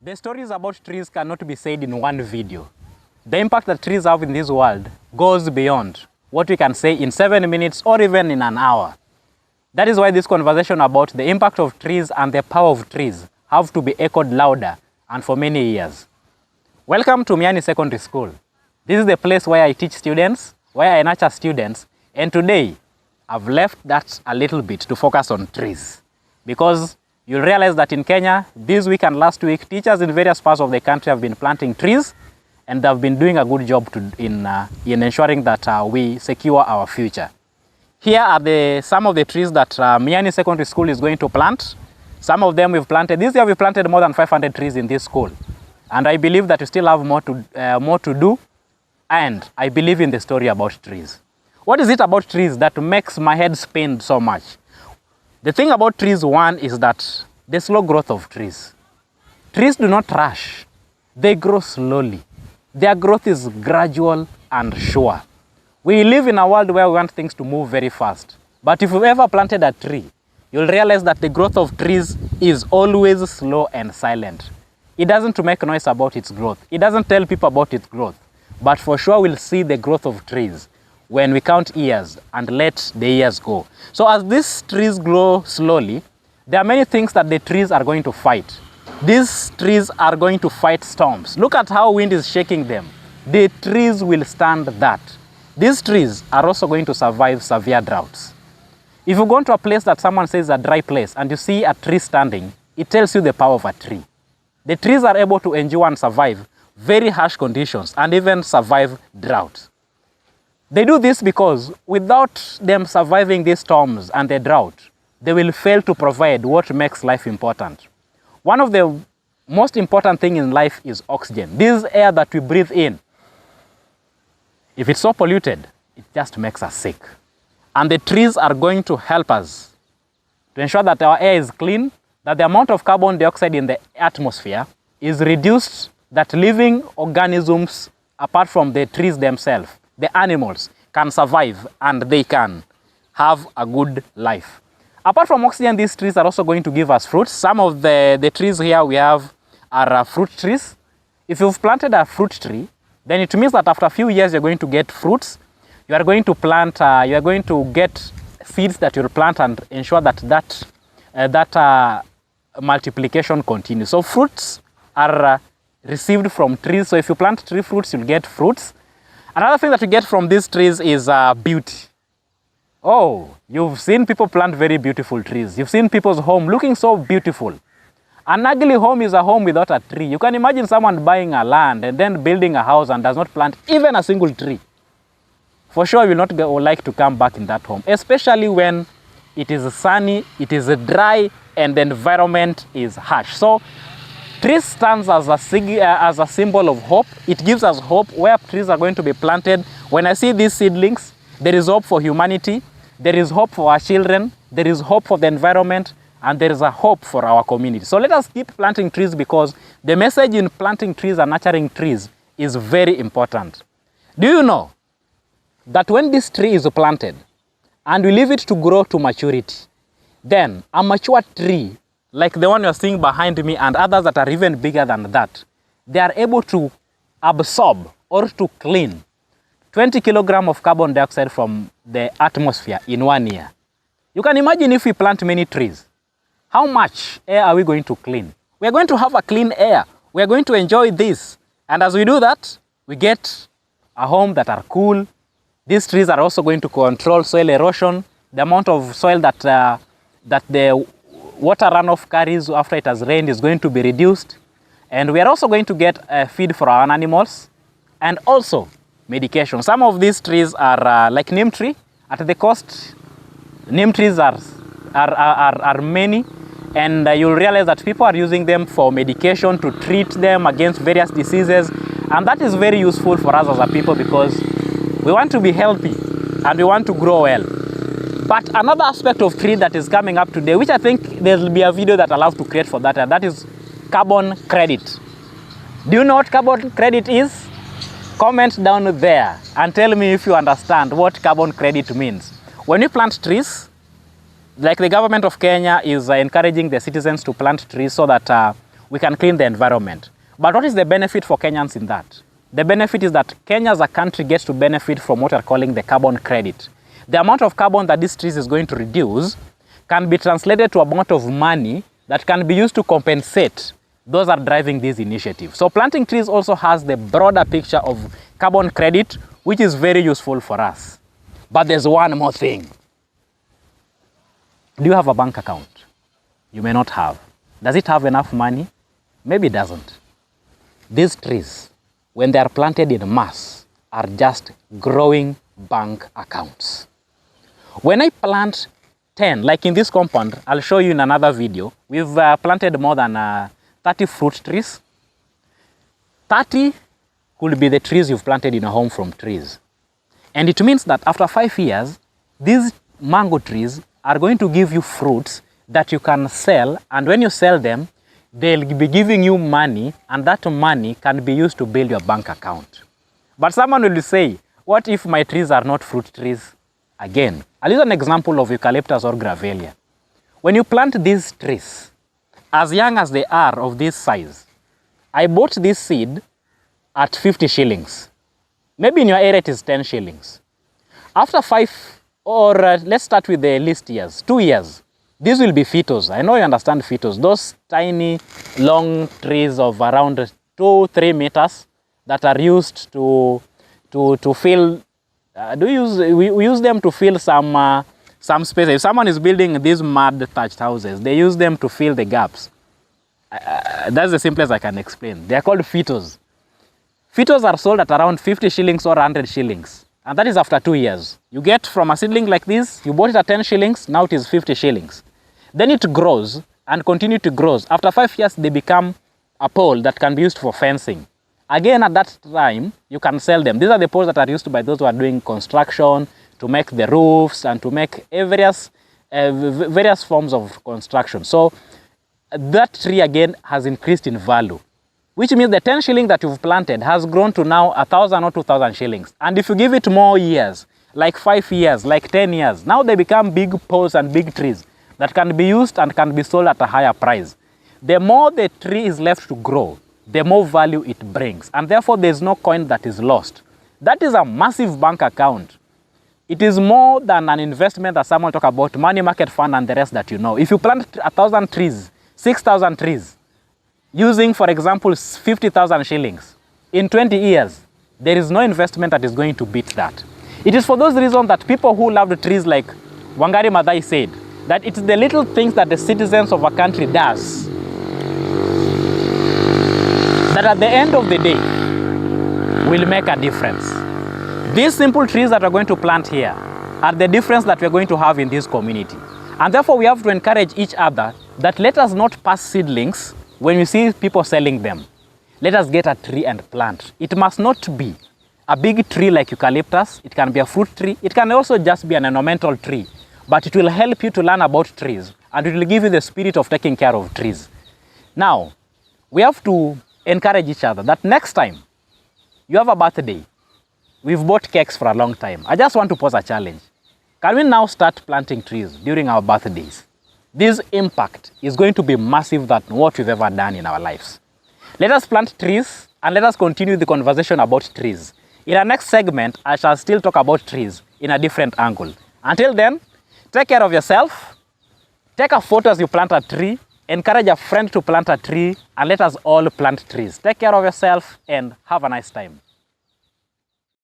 The stories about trees cannot be said in one video. The impact that trees have in this world goes beyond what we can say in 7 minutes or even in an hour. That is why this conversation about the impact of trees and the power of trees have to be echoed louder and for many years. Welcome to Miani Secondary School. This is the place where I teach students, where I nurture students, and today I've left that a little bit to focus on trees. Because you'll realize that in Kenya, this week and last week, teachers in various parts of the country have been planting trees, and they've been doing a good job in ensuring that we secure our future. Here are some of the trees that Miani Secondary School is going to plant. Some of them we've planted. This year we've planted more than 500 trees in this school. And I believe that we still have more to do. And I believe in the story about trees. What is it about trees that makes my head spin so much? The thing about trees, one, is that the slow growth of trees. Trees do not rush. They grow slowly. Their growth is gradual and sure. We live in a world where we want things to move very fast. But if you've ever planted a tree, you'll realize that the growth of trees is always slow and silent. It doesn't make noise about its growth. It doesn't tell people about its growth. But for sure we'll see the growth of trees when we count years and let the years go. So as these trees grow slowly, there are many things that the trees are going to fight. These trees are going to fight storms. Look at how wind is shaking them. The trees will stand that. These trees are also going to survive severe droughts. If you go to a place that someone says is a dry place and you see a tree standing, it tells you the power of a tree. The trees are able to endure and survive very harsh conditions and even survive drought. They do this because without them surviving these storms and the drought, they will fail to provide what makes life important. One of the most important things in life is oxygen. This air that we breathe in. If it's so polluted, it just makes us sick. And the trees are going to help us to ensure that our air is clean, that the amount of carbon dioxide in the atmosphere is reduced, that living organisms, apart from the trees themselves, the animals, can survive and they can have a good life. Apart from oxygen, these trees are also going to give us fruits. Some of the trees here we have are fruit trees. If you've planted a fruit tree, then it means that after a few years you're going to get fruits. You are going to plant, you are going to get seeds that you'll plant and ensure that multiplication continues. So fruits are received from trees. So if you plant tree fruits, you'll get fruits. Another thing that you get from these trees is beauty. Oh, you've seen people plant very beautiful trees. You've seen people's home looking so beautiful. An ugly home is a home without a tree. You can imagine someone buying a land and then building a house and does not plant even a single tree. For sure, you will not like to come back in that home, especially when it is sunny, it is dry, and the environment is harsh. So, trees stands as a symbol of hope. It gives us hope where trees are going to be planted. When I see these seedlings, there is hope for humanity, there is hope for our children, there is hope for the environment, and there is a hope for our community. So let us keep planting trees because the message in planting trees and nurturing trees is very important. Do you know that when this tree is planted and we leave it to grow to maturity, then a mature tree like the one you're seeing behind me and others that are even bigger than that, they are able to absorb or to clean 20 kilograms of carbon dioxide from the atmosphere in 1 year. You can imagine if we plant many trees, how much air are we going to clean? We are going to have a clean air. We are going to enjoy this. And as we do that, we get a home that are cool. These trees are also going to control soil erosion. The amount of soil that the water runoff carries after it has rained is going to be reduced. And we are also going to get feed for our animals and also medication. Some of these trees are like neem tree. At the coast, neem trees are many, and you'll realize that people are using them for medication to treat them against various diseases. And that is very useful for us as a people because we want to be healthy and we want to grow well. But another aspect of tree that is coming up today, which I think there will be a video that I'll have to create for that, and that is carbon credit. Do you know what carbon credit is? Comment down there and tell me if you understand what carbon credit means. When you plant trees, like the government of Kenya is encouraging the citizens to plant trees so that we can clean the environment. But what is the benefit for Kenyans in that? The benefit is that Kenya as a country gets to benefit from what we're calling the carbon credit. The amount of carbon that this trees is going to reduce can be translated to amount of money that can be used to compensate those are driving these initiatives. So planting trees also has the broader picture of carbon credit, which is very useful for us. But there's one more thing. Do you have a bank account? You may not have. Does it have enough money? Maybe it doesn't. These trees, when they are planted in mass, are just growing bank accounts. When I plant 10, like in this compound, I'll show you in another video, we've planted more than 30 fruit trees. 30 could be the trees you've planted in a home from trees. And it means that after 5 years, these mango trees are going to give you fruits that you can sell, and when you sell them, they'll be giving you money, and that money can be used to build your bank account. But someone will say, what if my trees are not fruit trees? Again, I'll use an example of eucalyptus or gravelia. When you plant these trees, as young as they are of this size, I bought this seed at 50 shillings. Maybe in your area it is 10 shillings. After 5, or let's start with the least years, 2 years, these will be phytos. I know you understand phytos. Those tiny, long trees of around 2-3 meters that are used to fill. We use them to fill some space. If someone is building these mud thatched houses, they use them to fill the gaps. That's the simplest I can explain. They are called phytos. Phytos are sold at around 50 shillings or 100 shillings. And that is after 2 years. You get from a seedling like this, you bought it at 10 shillings, now it is 50 shillings. Then it grows and continue to grow. After 5 years, they become a pole that can be used for fencing. Again, at that time, you can sell them. These are the poles that are used by those who are doing construction, to make the roofs and to make various forms of construction. So that tree again has increased in value, which means the 10 shilling that you've planted has grown to now 1,000 or 2,000 shillings. And if you give it more years, like 5 years, like 10 years, now they become big poles and big trees that can be used and can be sold at a higher price. The more the tree is left to grow, the more value it brings. And therefore, there's no coin that is lost. That is a massive bank account. It is more than an investment that someone talk about, money market fund and the rest that you know. If you plant 1,000 trees, 6,000 trees, using, for example, 50,000 shillings, in 20 years, there is no investment that is going to beat that. It is for those reasons that people who love the trees, like Wangari Maathai said, that it's the little things that the citizens of a country does that at the end of the day will make a difference. These simple trees that we're going to plant here are the difference that we're going to have in this community. And therefore, we have to encourage each other that let us not pass seedlings when we see people selling them. Let us get a tree and plant. It must not be a big tree like eucalyptus. It can be a fruit tree. It can also just be an ornamental tree. But it will help you to learn about trees, and it will give you the spirit of taking care of trees. Now, we have to encourage each other that next time you have a birthday, we've bought cakes for a long time. I just want to pose a challenge. Can we now start planting trees during our birthdays? This impact is going to be massive than what we've ever done in our lives. Let us plant trees and let us continue the conversation about trees. In our next segment, I shall still talk about trees in a different angle. Until then, take care of yourself. Take a photo as you plant a tree. Encourage a friend to plant a tree, and let us all plant trees. Take care of yourself and have a nice time.